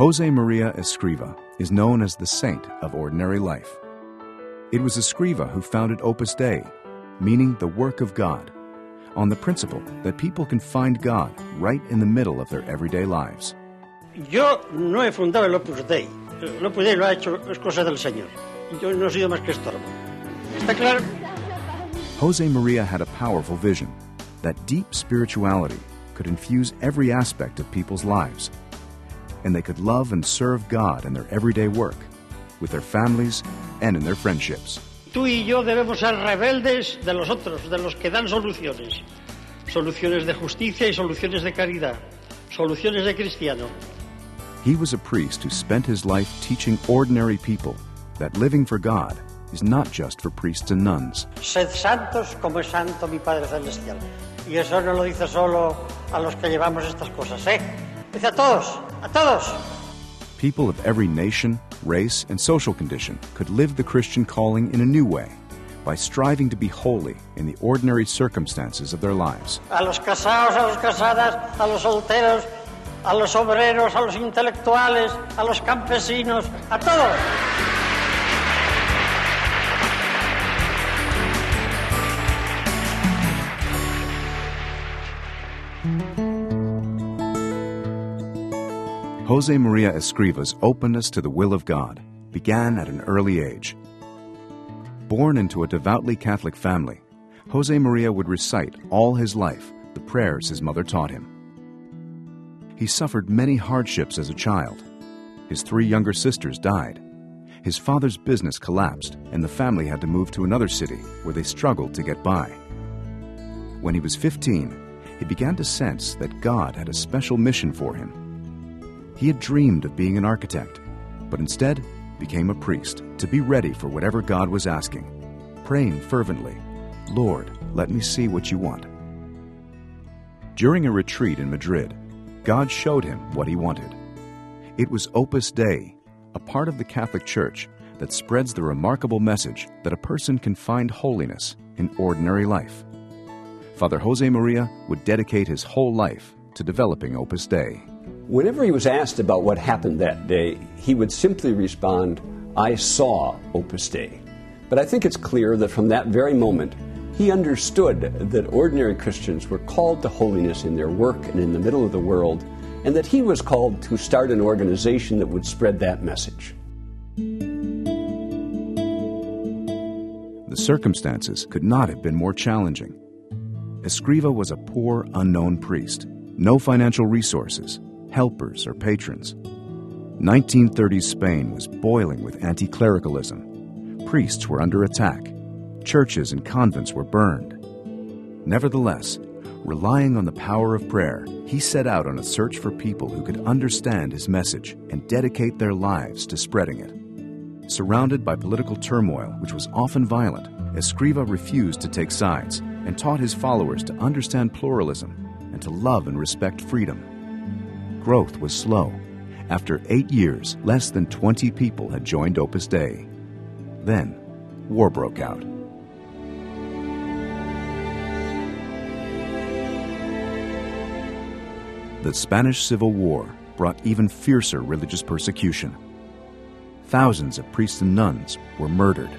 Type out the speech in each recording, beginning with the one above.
Josemaria Escriva is known as the saint of ordinary life. It was Escriva who founded Opus Dei, meaning the work of God, on the principle that people can find God right in the middle of their everyday lives. Yo no he fundado el Opus Dei. El Opus Dei lo ha hecho, es cosa del Señor. Yo no he sido más que estorbo. ¿Está claro? Josemaria had a powerful vision that deep spirituality could infuse every aspect of people's lives, and they could love and serve God in their everyday work, with their families and in their friendships. Tú y yo debemos ser rebeldes de los otros, de los que dan soluciones. Soluciones de justicia y soluciones de caridad. Soluciones de cristiano. He was a priest who spent his life teaching ordinary people that living for God is not just for priests and nuns. Sed santos como es santo mi Padre Celestial. Y eso no lo dice solo a los que llevamos estas cosas, ¿eh? Dice a todos, a todos. People of every nation, race, and social condition could live the Christian calling in a new way by striving to be holy in the ordinary circumstances of their lives. A los casados, a los casadas, a los solteros, a los obreros, a los intelectuales, a los campesinos, a todos. Josemaria Escriva's openness to the will of God began at an early age. Born into a devoutly Catholic family, Josemaria would recite all his life the prayers his mother taught him. He suffered many hardships as a child. His 3 younger sisters died. His father's business collapsed, and the family had to move to another city where they struggled to get by. When he was 15, he began to sense that God had a special mission for him. He had dreamed of being an architect, but instead became a priest to be ready for whatever God was asking, praying fervently, "Lord, let me see what you want." During a retreat in Madrid, God showed him what he wanted. It was Opus Dei, a part of the Catholic Church that spreads the remarkable message that a person can find holiness in ordinary life. Father Josemaria would dedicate his whole life to developing Opus Dei. Whenever he was asked about what happened that day, he would simply respond, "I saw Opus Dei." But I think it's clear that from that very moment, he understood that ordinary Christians were called to holiness in their work and in the middle of the world, and that he was called to start an organization that would spread that message. The circumstances could not have been more challenging. Escriva was a poor, unknown priest, no financial resources, helpers, or patrons. 1930s Spain was boiling with anti-clericalism. Priests were under attack. Churches and convents were burned. Nevertheless, relying on the power of prayer, he set out on a search for people who could understand his message and dedicate their lives to spreading it. Surrounded by political turmoil, which was often violent, Escriva refused to take sides and taught his followers to understand pluralism and to love and respect freedom. Growth was slow. After 8 years, less than 20 people had joined Opus Dei. Then, war broke out. The Spanish Civil War brought even fiercer religious persecution. Thousands of priests and nuns were murdered.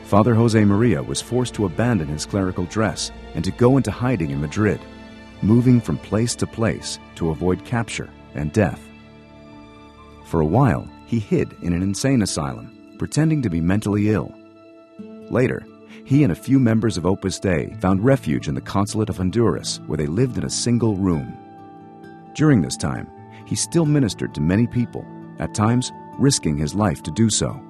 Father Josemaria was forced to abandon his clerical dress and to go into hiding in Madrid, moving from place to place to avoid capture and death. For a while, he hid in an insane asylum, pretending to be mentally ill. Later, he and a few members of Opus Dei found refuge in the consulate of Honduras, where they lived in a single room. During this time, he still ministered to many people, at times risking his life to do so.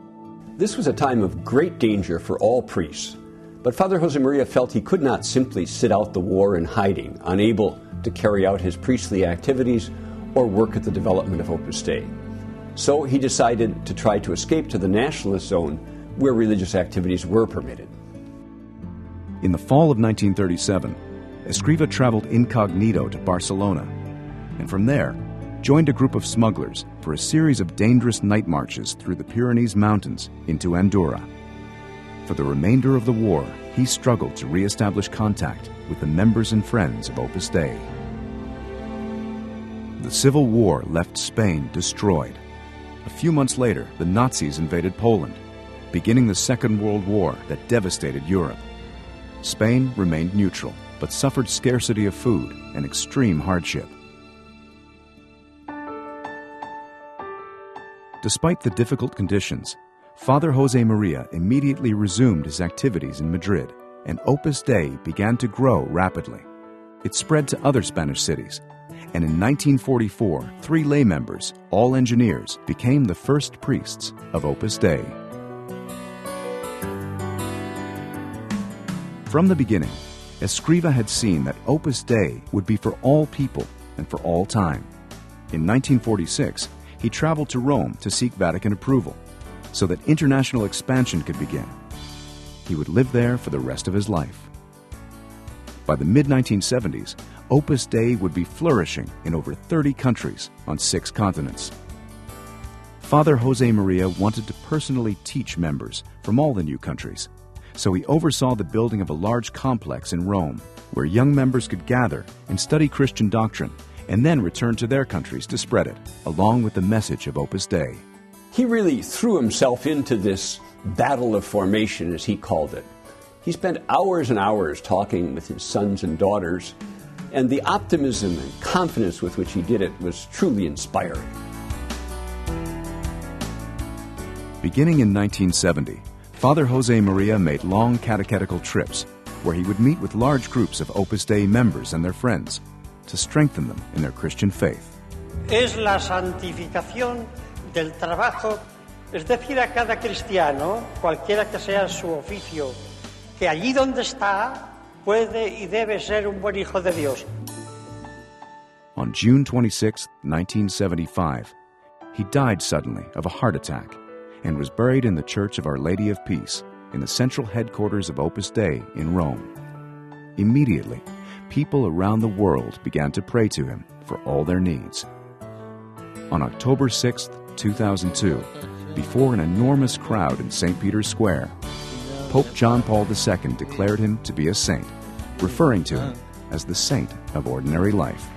This was a time of great danger for all priests, but Father Josemaria felt he could not simply sit out the war in hiding, unable to carry out his priestly activities or work at the development of Opus Dei. So he decided to try to escape to the nationalist zone where religious activities were permitted. In the fall of 1937, Escriva traveled incognito to Barcelona, and from there joined a group of smugglers for a series of dangerous night marches through the Pyrenees Mountains into Andorra. For the remainder of the war, he struggled to re-establish contact with the members and friends of Opus Dei. The Civil War left Spain destroyed. A few months later, the Nazis invaded Poland, beginning the Second World War that devastated Europe. Spain remained neutral, but suffered scarcity of food and extreme hardship. Despite the difficult conditions, Father Josemaria immediately resumed his activities in Madrid, and Opus Dei began to grow rapidly. It spread to other Spanish cities, and in 1944, 3 lay members, all engineers, became the first priests of Opus Dei. From the beginning, Escriva had seen that Opus Dei would be for all people and for all time. In 1946, he traveled to Rome to seek Vatican approval so that international expansion could begin. He would live there for the rest of his life. By the mid-1970s, Opus Dei would be flourishing in over 30 countries on 6 continents. Father Josemaria wanted to personally teach members from all the new countries, so he oversaw the building of a large complex in Rome where young members could gather and study Christian doctrine and then return to their countries to spread it, along with the message of Opus Dei. He really threw himself into this battle of formation, as he called it. He spent hours and hours talking with his sons and daughters, and the optimism and confidence with which he did it was truly inspiring. Beginning in 1970, Father Josemaria made long catechetical trips where he would meet with large groups of Opus Dei members and their friends to strengthen them in their Christian faith. Es la santificación del trabajo, es decir, a cada cristiano, cualquiera que sea su oficio, que allí donde está puede y debe ser un buen hijo de Dios. On June 26, 1975, he died suddenly of a heart attack and was buried in the Church of Our Lady of Peace in the central headquarters of Opus Dei in Rome. Immediately, people around the world began to pray to him for all their needs. On October 6, 2002, before an enormous crowd in St. Peter's Square, Pope John Paul II declared him to be a saint, referring to him as the saint of ordinary life.